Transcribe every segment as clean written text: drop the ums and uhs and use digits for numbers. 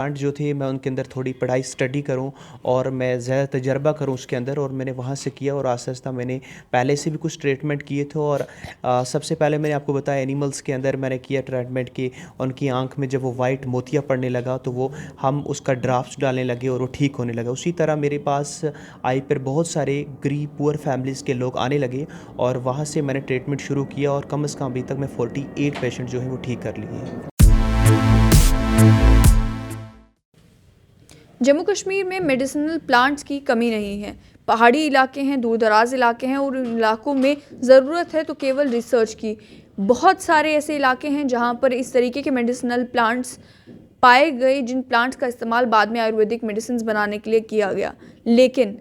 Plant जो थे मैं उनके अंदर थोड़ी पढ़ाई स्टडी करूं और मैं ज़्यादा तजर्बा करूं उसके अंदर, और मैंने वहां से किया और आहिस्ता आहिस्ता मैंने पहले से भी कुछ ट्रीटमेंट किए थे। और सबसे पहले मैंने आपको बताया एनिमल्स के अंदर मैंने किया ट्रीटमेंट कि उनकी आंख में जब वो वाइट मोतिया पड़ने लगा तो वो हम उसका ड्राफ्ट डालने लगे और वो ठीक होने लगा। उसी तरह मेरे पास आई पर बहुत सारे गरीब पुअर फैमिलीज़ के लोग आने लगे और वहाँ से मैंने ट्रीटमेंट शुरू किया और कम से कम अभी तक मैं 48 पेशेंट जो हैं वो ठीक कर लिए हैं। जम्मू कश्मीर में मेडिसिनल प्लांट्स की कमी नहीं है। पहाड़ी इलाके हैं, दूर दराज इलाके हैं और उन इलाकों में ज़रूरत है तो केवल रिसर्च की। बहुत सारे ऐसे इलाके हैं जहां पर इस तरीके के मेडिसिनल प्लांट्स पाए गए, जिन प्लांट्स का इस्तेमाल बाद में आयुर्वेदिक मेडिसिन बनाने के लिए किया गया। लेकिन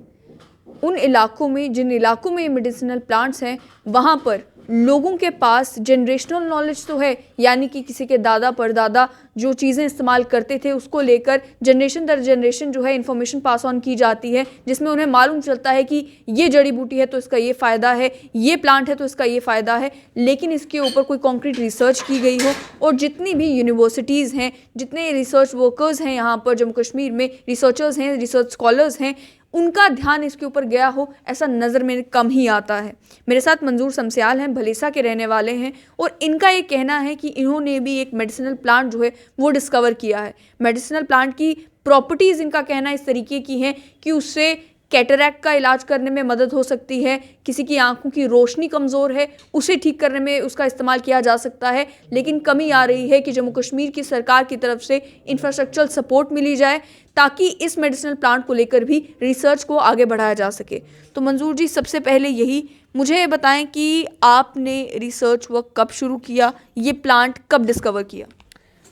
उन इलाकों में, जिन इलाकों में ये मेडिसिनल प्लांट्स हैं, वहाँ पर लोगों के पास जनरेशनल नॉलेज तो है, यानी कि किसी के दादा परदादा जो चीज़ें इस्तेमाल करते थे उसको लेकर जनरेशन दर जनरेशन जो है इन्फॉर्मेशन पास ऑन की जाती है, जिसमें उन्हें मालूम चलता है कि ये जड़ी बूटी है तो इसका ये फ़ायदा है, ये प्लांट है तो इसका ये फ़ायदा है। लेकिन इसके ऊपर कोई कॉन्क्रीट रिसर्च की गई हो, और जितनी भी यूनिवर्सिटीज़ हैं, जितने रिसर्च वर्कर्स हैं यहाँ पर जम्मू कश्मीर में, रिसर्चर्स हैं, रिसर्च स्कॉलर्स हैं, उनका ध्यान इसके ऊपर गया हो, ऐसा नज़र में कम ही आता है। मेरे साथ मंजूर शमस्याल हैं, भलीसा के रहने वाले हैं, और इनका ये कहना है कि इन्होंने भी एक मेडिसिनल प्लांट जो है वो डिस्कवर किया है। मेडिसिनल प्लांट की प्रॉपर्टीज़, इनका कहना इस तरीके की हैं कि उससे कैटरैक्ट का इलाज करने में मदद हो सकती है, किसी की आंखों की रोशनी कमज़ोर है उसे ठीक करने में उसका इस्तेमाल किया जा सकता है। लेकिन कमी आ रही है कि जम्मू कश्मीर की सरकार की तरफ से इंफ्रास्ट्रक्चरल सपोर्ट मिली जाए ताकि इस मेडिसिनल प्लांट को लेकर भी रिसर्च को आगे बढ़ाया जा सके। तो मंजूर जी, सबसे पहले यही मुझे बताएं कि आपने रिसर्च वर्क कब शुरू किया, ये प्लांट कब डिस्कवर किया?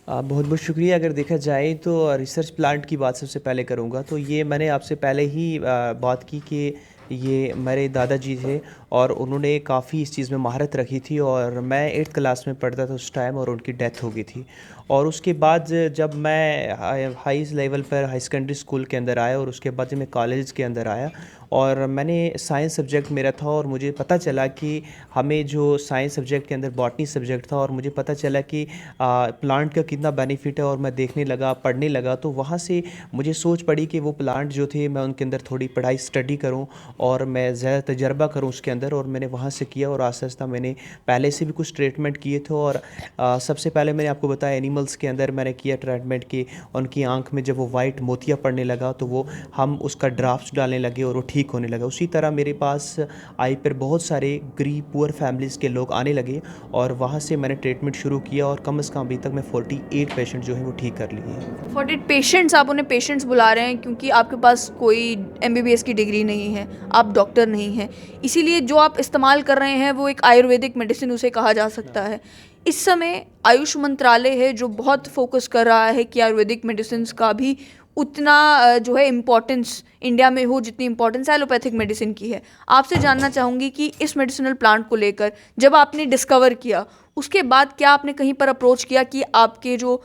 बहुत बहुत शुक्रिया। अगर देखा जाए तो रिसर्च प्लांट की बात सबसे पहले करूँगा तो ये मैंने आपसे पहले ही बात की कि ये मेरे दादाजी थे और उन्होंने काफ़ी इस चीज़ में महारत रखी थी, और मैं 8th क्लास में पढ़ता था उस टाइम और उनकी डेथ हो गई थी। और उसके बाद जब मैं हाई लेवल पर हाई सेकेंडरी स्कूल के अंदर आया और उसके बाद जब मैं कॉलेज के अंदर आया और मैंने साइंस सब्जेक्ट मेरा था, और मुझे पता चला कि हमें जो साइंस सब्जेक्ट के अंदर बॉटनी सब्जेक्ट था, और मुझे पता चला कि प्लांट का कितना बेनिफिट है, और मैं देखने लगा, पढ़ने लगा, तो वहाँ से मुझे सोच पड़ी कि वो प्लांट जो थे मैं उनके अंदर थोड़ी पढ़ाई स्टडी करूँ और मैं ज़्यादा तजर्बा करूँ उसके अंदर, और मैंने वहाँ से किया और आहिस्ता आहिस्ता मैंने पहले से भी कुछ ट्रीटमेंट किए थे। और सबसे पहले मैंने आपको बताया एनिमल्स के अंदर मैंने किया ट्रीटमेंट कि उनकी आंख में जब वो वाइट मोतिया पड़ने लगा तो वो हम उसका ड्राफ्ट डालने लगे और वो ठीक होने लगा। उसी तरह मेरे पास आई पर बहुत सारे गरीब पुअर फैमिलीज़ के लोग आने लगे और वहाँ से मैंने ट्रीटमेंट शुरू किया और कम से कम अभी तक मैं 48 पेशेंट जो हैं वो ठीक कर लिए हैं। 48 पेशेंट्स, आप उन्हें पेशेंट्स बुला रहे हैं क्योंकि आपके पास कोई MBBS की डिग्री नहीं है, आप डॉक्टर नहीं हैं, इसीलिए जो आप इस्तेमाल कर रहे हैं वो एक आयुर्वेदिक मेडिसिन उसे कहा जा सकता है। इस समय आयुष मंत्रालय है जो बहुत फोकस कर रहा है कि आयुर्वेदिक मेडिसिन का भी उतना जो है इम्पोर्टेंस इंडिया में हो जितनी इम्पोर्टेंस एलोपैथिक मेडिसिन की है। आपसे जानना चाहूँगी कि इस मेडिसिनल प्लांट को लेकर जब आपने डिस्कवर किया उसके बाद क्या आपने कहीं पर अप्रोच किया कि आपके जो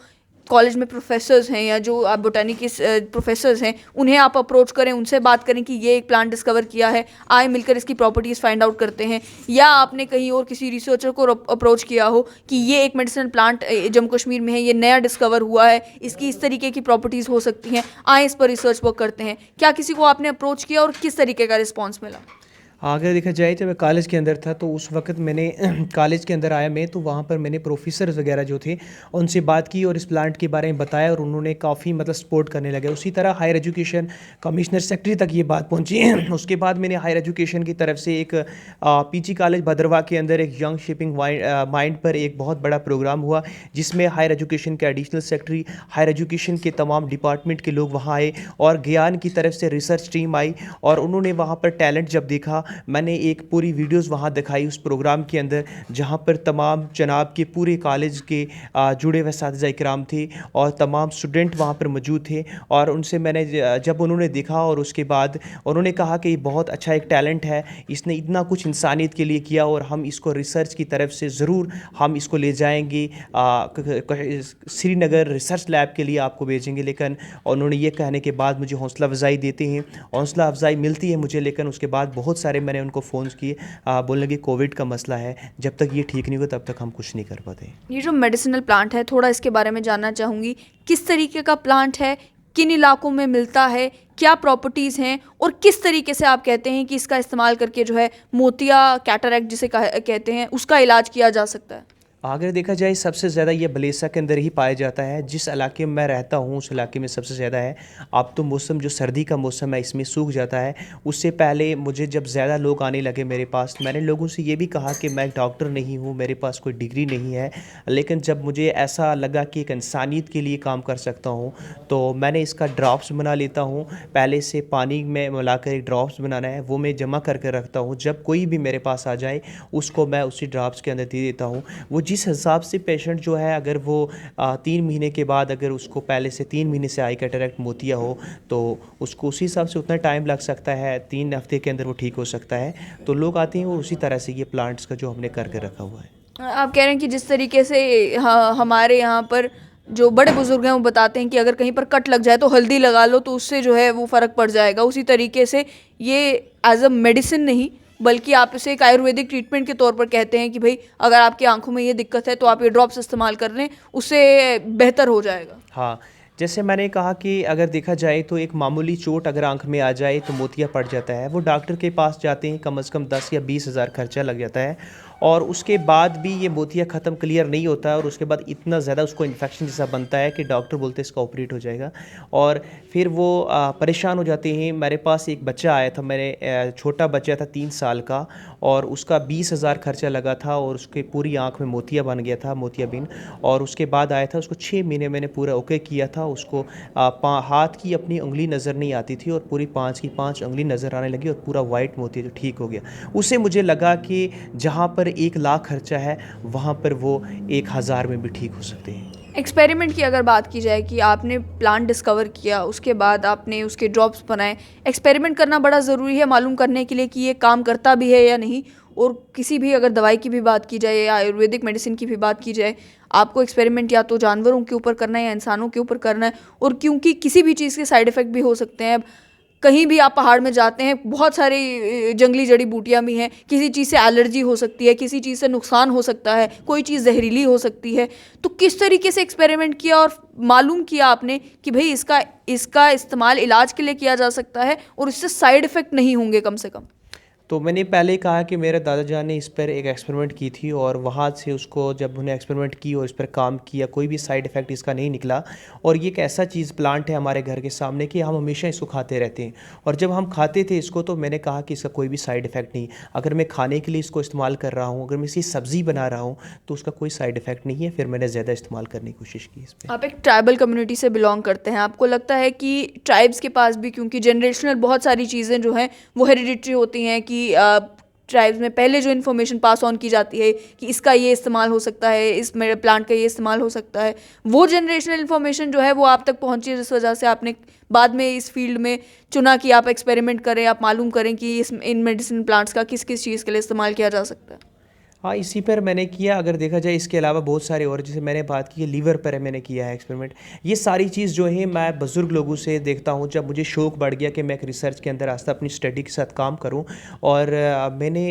कॉलेज में प्रोफेसर्स हैं या जो आप बोटानी के प्रोफेसर्स हैं उन्हें आप अप्रोच करें, उनसे बात करें कि ये एक प्लांट डिस्कवर किया है, आए मिलकर इसकी प्रॉपर्टीज़ फाइंड आउट करते हैं, या आपने कहीं और किसी रिसर्चर को अप्रोच किया हो कि ये एक मेडिसिनल प्लांट जम्मू कश्मीर में है, ये नया डिस्कवर हुआ है, इसकी इस तरीके की प्रॉपर्टीज़ हो सकती हैं, आए इस पर रिसर्च वर्क करते हैं, क्या किसी को आपने अप्रोच किया और किस तरीके का रिस्पॉन्स मिला? हाँ, अगर देखा जाए जब मैं कॉलेज के अंदर था तो उस वक्त मैंने कॉलेज के अंदर आया मैं, तो वहाँ पर मैंने प्रोफेसर वगैरह जो थे उनसे बात की और इस प्लांट के बारे में बताया और उन्होंने काफ़ी मतलब सपोर्ट करने लगे। उसी तरह हायर एजुकेशन कमिश्नर सेक्रेटरी तक ये बात पहुँची। उसके बाद मैंने हायर एजुकेशन की तरफ से एक PG कॉलेज भद्रवाह के अंदर एक यंग शेपिंग माइंड पर एक बहुत बड़ा प्रोग्राम हुआ जिसमें हायर एजुकेशन के एडिशनल सेक्रेटरी, हायर एजुकेशन के तमाम डिपार्टमेंट के लोग वहाँ आए और ज्ञान की तरफ से रिसर्च टीम आई और उन्होंने वहाँ पर टैलेंट जब देखा, मैंने एक पूरी वीडियोस वहाँ दिखाई उस प्रोग्राम के अंदर जहाँ पर तमाम जनाब के पूरे कॉलेज के जुड़े हुए असातिज़ा इकराम थे और तमाम स्टूडेंट वहाँ पर मौजूद थे। और उनसे मैंने जब उन्होंने देखा और उसके बाद उन्होंने कहा कि ये बहुत अच्छा एक टैलेंट है, इसने इतना कुछ इंसानियत के लिए किया और हम इसको रिसर्च की तरफ से ज़रूर हम इसको ले जाएंगे, श्रीनगर रिसर्च लैब के लिए आपको भेजेंगे। लेकिन उन्होंने ये कहने के बाद मुझे हौसला अफजाई देते हैं, हौसला अफजाई मिलती है मुझे, लेकिन उसके बाद बहुत सारे मैंने उनको फ़ोन किए, बोलने लगे कोविड का मसला है, जब तक ये ठीक नहीं होगा तब तक हम कुछ नहीं कर पाते। ये जो मेडिसिनल प्लांट है, थोड़ा इसके बारे में जानना चाहूँगी। किस तरीके का प्लांट है, किन इलाकों में मिलता है, क्या प्रॉपर्टीज़ हैं, और किस तरीके से आप कहते हैं कि इसका इस्तेमाल करके जो है मोतिया कैटरैक्ट जिसे कहते हैं उसका इलाज किया जा सकता है? अगर देखा जाए सबसे ज़्यादा ये बलेसा के अंदर ही पाया जाता है। जिस इलाके में मैं रहता हूँ उस इलाके में सबसे ज़्यादा है। अब तो मौसम जो सर्दी का मौसम है इसमें सूख जाता है। उससे पहले मुझे जब ज़्यादा लोग आने लगे मेरे पास, मैंने लोगों से ये भी कहा कि मैं डॉक्टर नहीं हूँ, मेरे पास कोई डिग्री नहीं है, लेकिन जब मुझे ऐसा लगा कि एक इंसानियत के लिए काम कर सकता हूँ तो मैंने इसका ड्रॉप्स बना लेता हूँ। पहले से पानी में मिलाकर एक ड्रॉप्स बनाना है, वो मैं जमा करके रखता हूँ। जब कोई भी मेरे पास आ जाए उसको मैं उसी ड्रॉप्स के अंदर दे देता हूँ। वो जिस हिसाब से पेशेंट जो है, अगर वो 3 महीने के बाद अगर उसको पहले से 3 महीने से आई कैटरैक्ट मोतिया हो तो उसको उसी हिसाब से उतना टाइम लग सकता है, 3 हफ्ते के अंदर वो ठीक हो सकता है। तो लोग आते हैं वो उसी तरह से ये प्लांट्स का जो हमने करके रखा हुआ है। आप कह रहे हैं कि जिस तरीके से हमारे यहाँ पर जो बड़े बुजुर्ग हैं वो बताते हैं कि अगर कहीं पर कट लग जाए तो हल्दी लगा लो तो उससे जो है वो फ़र्क पड़ जाएगा, उसी तरीके से ये एज अ मेडिसिन नहीं बल्कि आप इसे एक आयुर्वेदिक ट्रीटमेंट के तौर पर कहते हैं कि भाई अगर आपकी आंखों में ये दिक्कत है तो आप ये ड्रॉप्स इस्तेमाल कर लें, उससे बेहतर हो जाएगा। हाँ, जैसे मैंने कहा कि अगर देखा जाए तो एक मामूली चोट अगर आँख में आ जाए तो मोतिया पड़ जाता है। वो डॉक्टर के पास जाते हैं, कम से कम 10 या 20 हज़ार खर्चा लग जाता है और उसके बाद भी ये मोतिया ख़त्म क्लियर नहीं होता है और उसके बाद इतना ज़्यादा उसको इन्फेक्शन जैसा बनता है कि डॉक्टर बोलते हैं इसका ऑपरेट हो जाएगा और फिर वो परेशान हो जाते हैं। मेरे पास एक बच्चा आया था, मेरे छोटा बच्चा था 3 साल का और उसका 20 हज़ार खर्चा लगा था और उसके पूरी आँख में मोतिया बन गया था, मोतियाबिंद। और उसके बाद आया था, उसको 6 महीने मैंने पूरा ओके किया था। उसको हाथ की अपनी उंगली नज़र नहीं आती थी और पूरी 5 की 5 उंगली नज़र आने लगी और पूरा वाइट मोतिया जो ठीक हो गया। उससे मुझे लगा कि जहाँ पर 1 लाख खर्चा है वहाँ पर वो 1000 में भी ठीक हो सकते हैं। एक्सपेरिमेंट की अगर बात की जाए कि आपने प्लांट डिस्कवर किया, उसके बाद आपने उसके ड्रॉप्स बनाए, एक्सपेरिमेंट करना बड़ा ज़रूरी है मालूम करने के लिए कि ये काम करता भी है या नहीं। और किसी भी अगर दवाई की भी बात की जाए या आयुर्वेदिक मेडिसिन की भी बात की जाए, आपको एक्सपेरिमेंट या तो जानवरों के ऊपर करना है या इंसानों के ऊपर करना है। और क्योंकि किसी भी चीज़ के साइड इफ़ेक्ट भी हो सकते हैं। कहीं भी आप पहाड़ में जाते हैं, बहुत सारी जंगली जड़ी बूटियां भी हैं, किसी चीज़ से एलर्जी हो सकती है, किसी चीज़ से नुकसान हो सकता है, कोई चीज़ जहरीली हो सकती है। तो किस तरीके से एक्सपेरिमेंट किया और मालूम किया आपने कि भाई इसका इस्तेमाल इलाज के लिए किया जा सकता है और इससे साइड इफ़ेक्ट नहीं होंगे कम से कम? तो मैंने पहले कहा कि मेरे दादाजान ने इस पर एक एक्सपेरिमेंट की थी और वहाँ से उसको जब उन्हें एक्सपेरिमेंट की और इस पर काम किया, कोई भी साइड इफ़ेक्ट इसका नहीं निकला। और ये एक ऐसा चीज़ प्लांट है हमारे घर के सामने कि हम हमेशा इसको खाते रहते हैं और जब हम खाते थे इसको तो मैंने कहा कि इसका कोई भी साइड इफ़ेक्ट नहीं। अगर मैं खाने के लिए इसको इस्तेमाल कर रहा हूँ, अगर मैं इसकी सब्ज़ी बना रहा हूँ तो उसका कोई साइड इफ़ेक्ट नहीं है। फिर मैंने ज़्यादा इस्तेमाल करने की कोशिश की इस पर। आप एक ट्राइबल कम्युनिटी से बिलोंग करते हैं, आपको लगता है कि ट्राइब्स के पास भी क्योंकि जनरेशनल बहुत सारी चीज़ें जो हैं वो हेरिडिटरी होती हैं कि ट्राइब्स में पहले जो इन्फॉर्मेशन पास ऑन की जाती है कि इसका ये इस्तेमाल हो सकता है, इस मेरे प्लांट का ये इस्तेमाल हो सकता है, वो जनरेशनल इन्फॉर्मेशन जो है वो आप तक पहुंची है, जिस वजह से आपने बाद में इस फील्ड में चुना कि आप एक्सपेरिमेंट करें, आप मालूम करें कि इन मेडिसिन प्लांट्स का किस किस चीज़ के लिए इस्तेमाल किया जा सकता है। हाँ, इसी पर मैंने किया। अगर देखा जाए इसके अलावा बहुत सारे और, जैसे मैंने बात की लीवर पर मैंने किया है एक्सपेरिमेंट। ये सारी चीज़ जो है मैं बुज़ुर्ग लोगों से देखता हूँ। जब मुझे शौक़ बढ़ गया कि मैं एक रिसर्च के अंदर आस्ता अपनी स्टडी के साथ काम करूँ और मैंने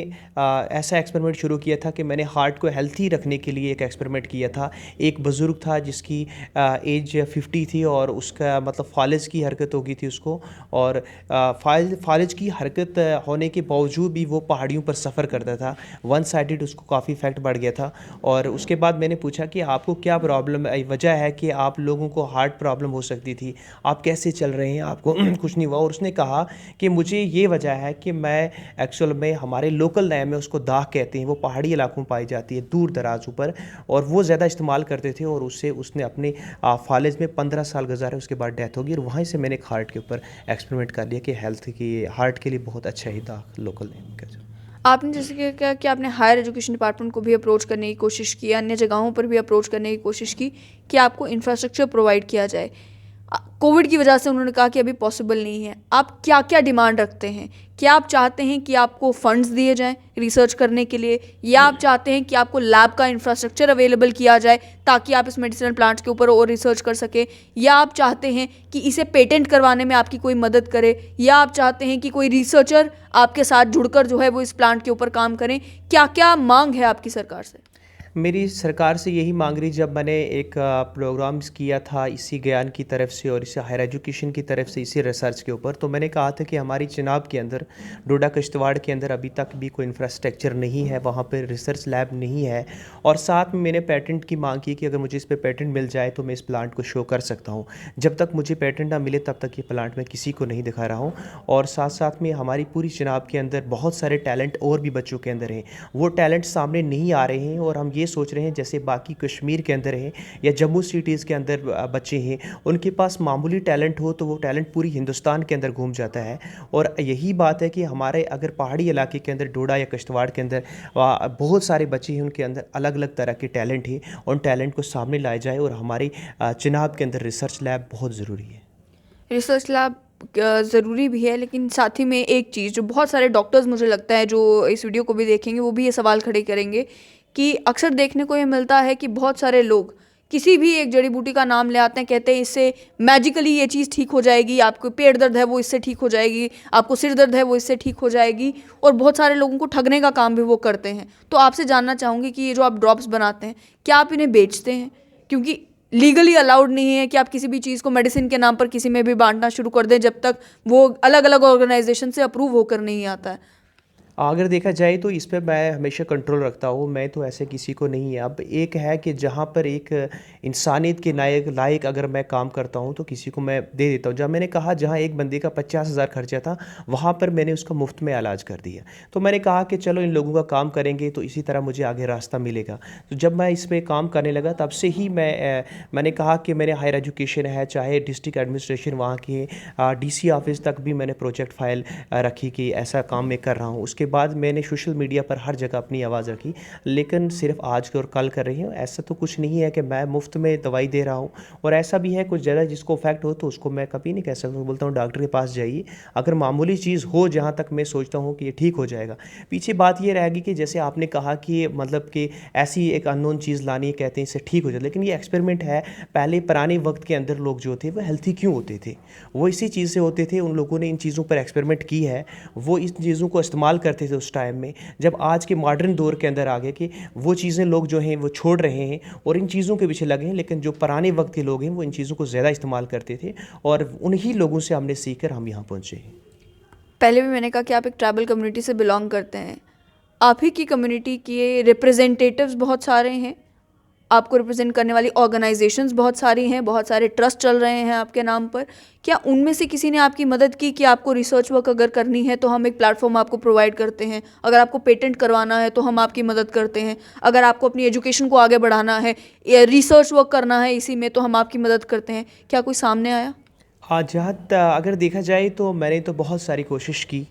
ऐसा एक्सपेरिमेंट शुरू किया था कि मैंने हार्ट को हेल्थी रखने के लिए एक एक्सपेरिमेंट किया था। एक बुज़ुर्ग था जिसकी एज 50 थी और उसका मतलब फालिज की हरकत हो गई थी उसको, और फालिज की हरकत होने के बावजूद भी वो पहाड़ियों पर सफ़र करता था। वन साइडेड उसको काफ़ी इफेक्ट बढ़ गया था। और उसके बाद मैंने पूछा कि आपको क्या प्रॉब्लम है, वजह है कि आप लोगों को हार्ट प्रॉब्लम हो सकती थी, आप कैसे चल रहे हैं, आपको कुछ नहीं हुआ। और उसने कहा कि मुझे ये वजह है कि मैं एक्चुअल में, हमारे लोकल नेम में उसको दाग कहते हैं, वो पहाड़ी इलाकों में पाई जाती है दूर दराज ऊपर, और वो ज़्यादा इस्तेमाल करते थे और उससे उसने अपने फालिज में 15 साल गुजारे। उसके बाद डेथ होगी और वहीं से मैंने हार्ट के ऊपर एक्सपेरिमेंट कर लिया कि हेल्थ की, हार्ट के लिए बहुत अच्छा ही दाग लोकल नेम का। आपने जैसे कि क्या कि आपने हायर एजुकेशन डिपार्टमेंट को भी अप्रोच करने की कोशिश की, अन्य जगहों पर भी अप्रोच करने की कोशिश की कि आपको इंफ्रास्ट्रक्चर प्रोवाइड किया जाए। कोविड की वजह से उन्होंने कहा कि अभी पॉसिबल नहीं है। आप क्या क्या डिमांड रखते हैं? क्या आप चाहते हैं कि आपको फंड्स दिए जाएं रिसर्च करने के लिए, या आप चाहते हैं कि आपको लैब का इंफ्रास्ट्रक्चर अवेलेबल किया जाए ताकि आप इस मेडिसिनल प्लांट्स के ऊपर और रिसर्च कर सकें, या आप चाहते हैं कि इसे पेटेंट करवाने में आपकी कोई मदद करे, या आप चाहते हैं कि कोई रिसर्चर आपके साथ जुड़कर जो है वो इस प्लांट के ऊपर काम करें? क्या क्या मांग है आपकी सरकार से? मेरी सरकार से यही मांग रही, जब मैंने एक प्रोग्राम्स किया था इसी ज्ञान की तरफ से और इसी हायर एजुकेशन की तरफ से इसी रिसर्च के ऊपर, तो मैंने कहा था कि हमारी चिनाब के अंदर, डोडा किश्तवाड़ के अंदर अभी तक भी कोई इंफ्रास्ट्रक्चर नहीं है, वहाँ पर रिसर्च लैब नहीं है। और साथ में मैंने पेटेंट की मांग की कि अगर मुझे इस पर पेटेंट मिल जाए तो मैं इस प्लांट को शो कर सकता हूँ। जब तक मुझे पेटेंट ना मिले तब तक ये प्लांट मैं किसी को नहीं दिखा रहा हूँ। और साथ साथ में हमारी पूरी चिनाब के अंदर बहुत सारे टैलेंट और भी बच्चों के अंदर हैं, वो टैलेंट सामने नहीं आ रहे हैं। और हम ये सोच रहे हैं जैसे बाकी कश्मीर के अंदर हैं या जम्मू सिटीज़ के अंदर बच्चे हैं, उनके पास मामूली टैलेंट हो तो वो टैलेंट पूरी हिंदुस्तान के अंदर घूम जाता है। और यही बात है कि हमारे अगर पहाड़ी इलाके के अंदर, डोडा या किश्तवाड़ के अंदर बहुत सारे बच्चे हैं, उनके अंदर अलग अलग तरह के टैलेंट हैं, उन टैलेंट को सामने लाया जाए। और हमारी चिनाब के अंदर रिसर्च लैब बहुत ज़रूरी है। रिसर्च लैब ज़रूरी भी है, लेकिन साथ ही में एक चीज़ जो बहुत सारे डॉक्टर्स मुझे लगता है जो इस वीडियो को भी देखेंगे वो भी ये सवाल खड़े करेंगे कि अक्सर देखने को ये मिलता है कि बहुत सारे लोग किसी भी एक जड़ी बूटी का नाम ले आते हैं, कहते हैं इससे मैजिकली ये चीज़ ठीक हो जाएगी, आपको पेट दर्द है वो इससे ठीक हो जाएगी, आपको सिर दर्द है वो इससे ठीक हो जाएगी, और बहुत सारे लोगों को ठगने का काम भी वो करते हैं। तो आपसे जानना चाहूँगी कि ये जो आप ड्रॉप्स बनाते हैं, क्या आप इन्हें बेचते हैं? क्योंकि लीगली अलाउड नहीं है कि आप किसी भी चीज़ को मेडिसिन के नाम पर किसी में भी बांटना शुरू कर दें जब तक वो अलग अलग ऑर्गेनाइजेशन से अप्रूव होकर नहीं आता है। अगर देखा जाए तो इस पे मैं हमेशा कंट्रोल रखता हूँ, मैं तो ऐसे किसी को नहीं है। अब एक है कि जहाँ पर एक इंसानियत के लायक अगर मैं काम करता हूँ तो किसी को मैं दे देता हूँ। जब मैंने कहा जहाँ एक बंदे का 50,000 खर्चा था, वहाँ पर मैंने उसका मुफ्त में इलाज कर दिया। तो मैंने कहा कि चलो इन लोगों का काम करेंगे तो इसी तरह मुझे आगे रास्ता मिलेगा। तो जब मैं इस पर काम करने लगा तब से ही मैंने कहा कि मैंने हायर एजुकेशन है, चाहे डिस्ट्रिक्ट एडमिनिस्ट्रेशन वहाँ की DC ऑफिस तक भी मैंने प्रोजेक्ट फाइल रखी कि ऐसा काम मैं कर रहा हूँ। उसके बाद मैंने सोशल मीडिया पर हर जगह अपनी आवाज़ रखी, लेकिन सिर्फ आज और कल कर रही हूँ। ऐसा तो कुछ नहीं है कि मैं मुफ्त में दवाई दे रहा हूँ। और ऐसा भी है कुछ ज़्यादा जिसको इफेक्ट हो तो उसको मैं कभी नहीं कह सकता, बोलता हूँ डॉक्टर के पास जाइए। अगर मामूली चीज़ हो जहाँ तक मैं सोचता हूँ कि ये ठीक हो जाएगा। पीछे बात ये रहेगी कि जैसे आपने कहा कि मतलब कि ऐसी एक अननोन चीज़ लानी है, कहते हैं इससे ठीक हो जाए, लेकिन ये एक्सपेरिमेंट है। पहले पुराने वक्त के अंदर लोग जो थे वो हेल्थी क्यों होते थे? वो इसी चीज़ से होते थे। उन लोगों ने इन चीज़ों पर एक्सपेरिमेंट की है, वो इस चीज़ों को इस्तेमाल करते थे उस टाइम में। जब आज के मॉडर्न दौर के अंदर आ गए कि वो चीज़ें लोग जो हैं वो छोड़ रहे हैं और इन चीज़ों के पीछे लगे हैं, लेकिन जो पुराने वक्त के लोग हैं वो इन चीज़ों को ज़्यादा इस्तेमाल करते थे और उन्हीं लोगों से हमने सीख कर हम यहाँ पहुँचे हैं। पहले भी मैंने कहा कि आप एक ट्राइबल कम्युनिटी से बिलोंग करते हैं। आप ही की कम्युनिटी के रिप्रेजेंटेटिव्स बहुत सारे हैं, आपको रिप्रेजेंट करने वाली ऑर्गेनाइजेशंस बहुत सारी हैं, बहुत सारे ट्रस्ट चल रहे हैं आपके नाम पर। क्या उनमें से किसी ने आपकी मदद की कि आपको रिसर्च वर्क अगर करनी है तो हम एक प्लेटफॉर्म आपको प्रोवाइड करते हैं, अगर आपको पेटेंट करवाना है तो हम आपकी मदद करते हैं, अगर आपको अपनी एजुकेशन को आगे बढ़ाना है या रिसर्च वर्क करना है इसी में तो हम आपकी मदद करते हैं? क्या कोई सामने आया? हाँ, अगर देखा जाए तो मैंने तो बहुत सारी कोशिश की।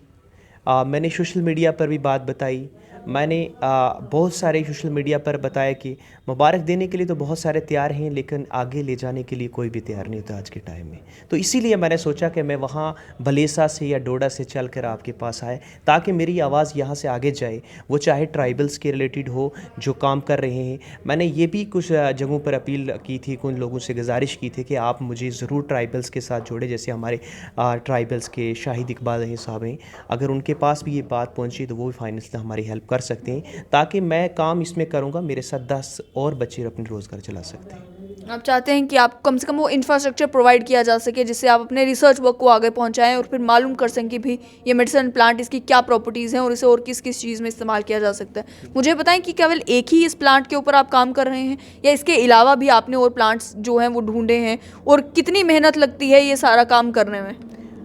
मैंने सोशल मीडिया पर भी बात बताई। मैंने बहुत सारे सोशल मीडिया पर बताया कि मुबारक देने के लिए तो बहुत सारे तैयार हैं, लेकिन आगे ले जाने के लिए कोई भी तैयार नहीं होता आज के टाइम में। तो इसीलिए मैंने सोचा कि मैं वहाँ भलेसा से या डोडा से चल कर आपके पास आए, ताकि मेरी आवाज़ यहाँ से आगे जाए। वो चाहे ट्राइबल्स के रिलेटेड हो जो काम कर रहे हैं। मैंने ये भी कुछ जगहों पर अपील की थी, कुछ लोगों से गुजारिश की थी कि आप मुझे ज़रूर ट्राइबल्स के साथ जोड़े। जैसे हमारे ट्राइबल्स के शाहिद इकबाल हैं साहब हैं, अगर उनके पास भी ये बात पहुँची तो वो भी फाइनेंस हमारी हेल्प कर सकते हैं, ताकि मैं काम इसमें करूँगा, मेरे साथ 10 और बच्चे अपने रोज़गार चला सकते हैं। आप चाहते हैं कि आप कम से कम वो इंफ्रास्ट्रक्चर प्रोवाइड किया जा सके जिससे आप अपने रिसर्च वर्क को आगे पहुंचाएं और फिर मालूम कर सकें कि भी ये मेडिसिन प्लांट इसकी क्या प्रॉपर्टीज़ हैं और इसे और किस किस चीज़ में इस्तेमाल किया जा सकता है। मुझे बताएं कि केवल एक ही इस प्लांट के ऊपर आप काम कर रहे हैं या इसके अलावा भी आपने और प्लांट्स जो हैं वो ढूंढे हैं, और कितनी मेहनत लगती है ये सारा काम करने में?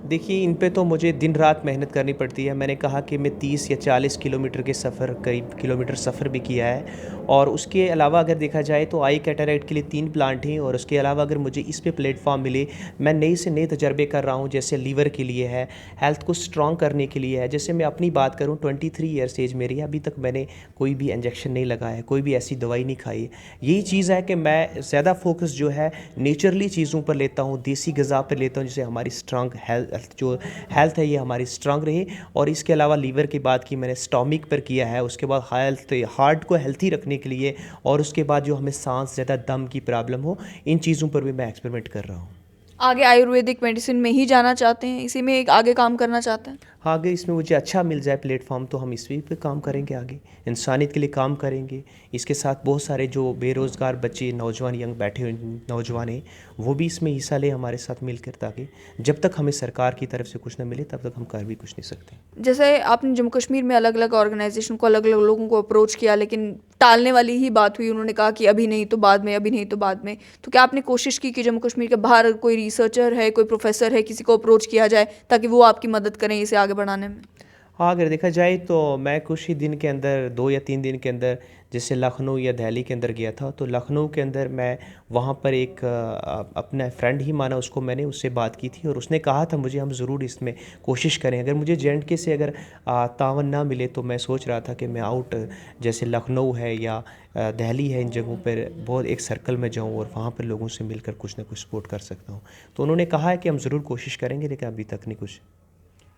देखिए, इन पे तो मुझे दिन रात मेहनत करनी पड़ती है। मैंने कहा कि मैं 30 या 40 किलोमीटर के सफ़र, करीब किलोमीटर सफ़र भी किया है, और उसके अलावा अगर देखा जाए तो आई कैटरेक्ट के लिए 3 प्लांट हैं, और उसके अलावा अगर मुझे इस पे प्लेटफॉर्म मिले, मैं नए से नए तजर्बे कर रहा हूँ, जैसे लीवर के लिए है, हेल्थ को स्ट्रॉन्ग करने के लिए है। जैसे मैं अपनी बात करूँ, 23 ईयर्स एज मेरी है, अभी तक मैंने कोई भी इंजेक्शन नहीं लगाया है, कोई भी ऐसी दवाई नहीं खाई है। यही चीज़ है कि मैं ज़्यादा फोकस जो है नेचुरली चीज़ों पर लेता हूँ, देसी ग़िज़ा पर लेता हूँ, जिससे हमारी स्ट्रॉन्ग हेल्थ है ये हमारी स्ट्रॉन्ग रहे। और इसके अलावा लीवर की बात की मैंने, स्टोमिक पर किया है, उसके बाद हार्ट को हेल्थी रखने के लिए, और उसके बाद जो हमें सांस ज़्यादा दम की प्रॉब्लम हो, इन चीज़ों पर भी मैं एक्सपेरिमेंट कर रहा हूँ। आगे आयुर्वेदिक मेडिसिन में ही जाना चाहते हैं, इसी में एक आगे काम करना चाहते हैं? हाँ, अगर इसमें मुझे अच्छा मिल जाए प्लेटफॉर्म तो हम इसी पे काम करेंगे, आगे इंसानियत के लिए काम करेंगे। इसके साथ बहुत सारे जो बेरोज़गार बच्चे, नौजवान, यंग बैठे हुए नौजवान हैं, वो भी इसमें हिस्सा लें हमारे साथ मिलकर, ताकि जब तक हमें सरकार की तरफ से कुछ ना मिले तब तक हम कर भी कुछ नहीं सकते। जैसे आपने जम्मू कश्मीर में अलग अलग ऑर्गेनाइजेशन को, अलग अलग लोगों को अप्रोच किया, लेकिन टालने वाली ही बात हुई, उन्होंने कहा कि अभी नहीं तो बाद में, अभी नहीं तो बाद में। तो क्या आपने कोशिश की कि जम्मू कश्मीर के बाहर कोई रिसर्चर है, कोई प्रोफेसर है, किसी को अप्रोच किया जाए ताकि वो आपकी मदद करें इसे आगे बढ़ाने में? हाँ, अगर देखा जाए तो मैं कुछ ही दिन के अंदर, 2 या 3 दिन के अंदर, जैसे लखनऊ या दिल्ली के अंदर गया था, तो लखनऊ के अंदर मैं वहाँ पर एक अपना फ्रेंड ही माना उसको, मैंने उससे बात की थी और उसने कहा था मुझे हम ज़रूर इसमें कोशिश करें। अगर मुझे जे.एंड.के से अगर तावन ना मिले तो मैं सोच रहा था कि मैं आउट, जैसे लखनऊ है या दिल्ली है, इन जगहों पर बहुत एक सर्कल में जाऊँ और वहाँ पर लोगों से मिलकर कुछ ना कुछ सपोर्ट कर सकता हूँ। तो उन्होंने कहा है कि हम ज़रूर कोशिश करेंगे, लेकिन अभी तक नहीं कुछ।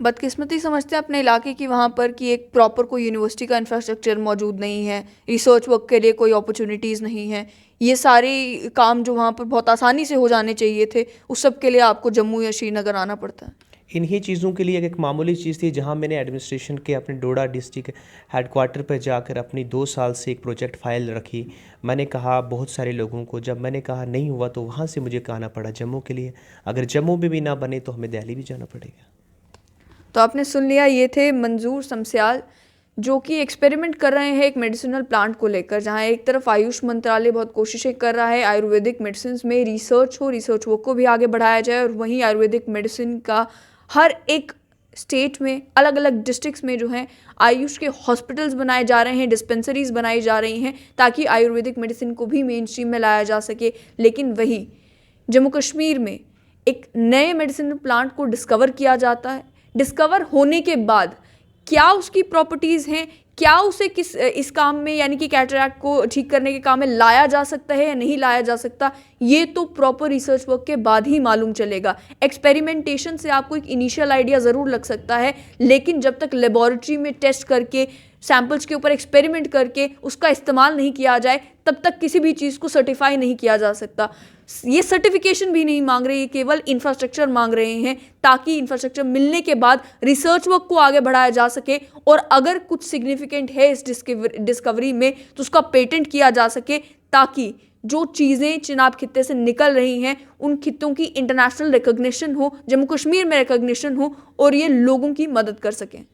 बदकिस्मती समझते हैं अपने इलाके की वहाँ पर कि एक प्रॉपर कोई यूनिवर्सिटी का इंफ्रास्ट्रक्चर मौजूद नहीं है, रिसर्च वर्क के लिए कोई अपॉर्चुनिटीज़ नहीं है। ये सारे काम जो वहाँ पर बहुत आसानी से हो जाने चाहिए थे, उस सब के लिए आपको जम्मू या श्रीनगर आना पड़ता है। इन्हीं चीज़ों के लिए एक मामूली चीज़ थी, जहां मैंने एडमिनिस्ट्रेशन के अपने डोडा डिस्ट्रिक्ट हेडक्वार्टर पर जाकर अपनी 2 साल से एक प्रोजेक्ट फ़ाइल रखी। मैंने कहा बहुत सारे लोगों को, जब मैंने कहा नहीं हुआ तो वहां से मुझे कहना पड़ा जम्मू के लिए, अगर जम्मू में भी ना बने तो हमें दिल्ली भी जाना पड़ेगा। तो आपने सुन लिया, ये थे मंजूर शमस्याल, जो कि एक्सपेरिमेंट कर रहे हैं एक मेडिसिनल प्लांट को लेकर, जहां एक तरफ आयुष मंत्रालय बहुत कोशिशें कर रहा है आयुर्वेदिक मेडिसिन में रिसर्च हो, रिसर्च वर्क को भी आगे बढ़ाया जाए, और वहीं आयुर्वेदिक मेडिसिन का हर एक स्टेट में, अलग अलग डिस्ट्रिक्ट्स में जो हैं आयुष के हॉस्पिटल्स बनाए जा रहे हैं, डिस्पेंसरीज बनाई जा रही हैं, ताकि आयुर्वेदिक मेडिसिन को भी मेन स्ट्रीम में लाया जा सके। लेकिन वहीं जम्मू कश्मीर में एक नए मेडिसिनल प्लांट को डिस्कवर किया जाता है। डिस्कवर होने के बाद क्या उसकी प्रॉपर्टीज़ हैं, क्या उसे किस इस काम में, यानी कि कैटरैक्ट को ठीक करने के काम में लाया जा सकता है या नहीं लाया जा सकता, ये तो प्रॉपर रिसर्च वर्क के बाद ही मालूम चलेगा। एक्सपेरिमेंटेशन से आपको एक इनिशियल आइडिया ज़रूर लग सकता है, लेकिन जब तक लेबॉरेटरी में टेस्ट करके, सैंपल्स के ऊपर एक्सपेरिमेंट करके उसका इस्तेमाल नहीं किया जाए, तब तक किसी भी चीज़ को सर्टिफाई नहीं किया जा सकता। ये सर्टिफिकेशन भी नहीं मांग रहे, केवल इंफ्रास्ट्रक्चर मांग रहे हैं, ताकि इंफ्रास्ट्रक्चर मिलने के बाद रिसर्च वर्क को आगे बढ़ाया जा सके, और अगर कुछ सिग्निफिकेंट है इस डिस्कवरी में तो उसका पेटेंट किया जा सके, ताकि जो चीज़ें चिनाब खित्ते से निकल रही हैं उन खित्तों की इंटरनेशनल रिकॉग्निशन हो, जम्मू कश्मीर में रिकॉग्निशन हो, और ये लोगों की मदद कर सकें।